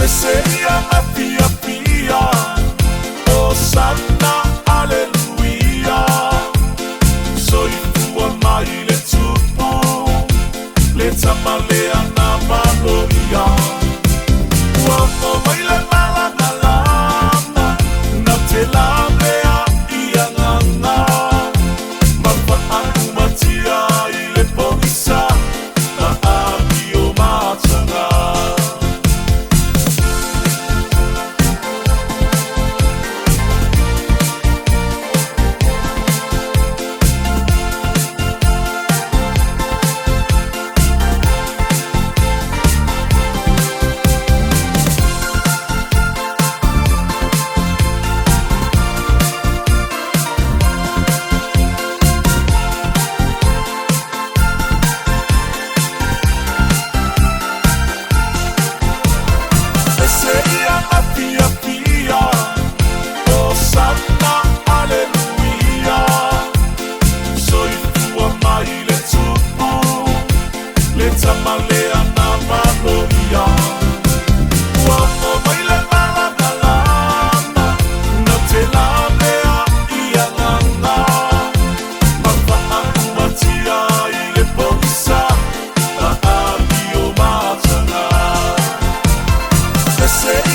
Seria pia pia, Hosanna, Alleluia. Soy tua mai le tupu, le tamalea na maloia. Uamo mai le mala na lama, na te lamea ia nganga. Mapa aku matia i le pongisa, na abi o matanga. Seria pia pia, Hosanna, Alleluia. Soy tua mai le tupu, le tamalea na maloia. Uamo mai le mala na lama, na te lamea ia nganga. Mapa aku matia i le pongisa, na abi o matanga. Seria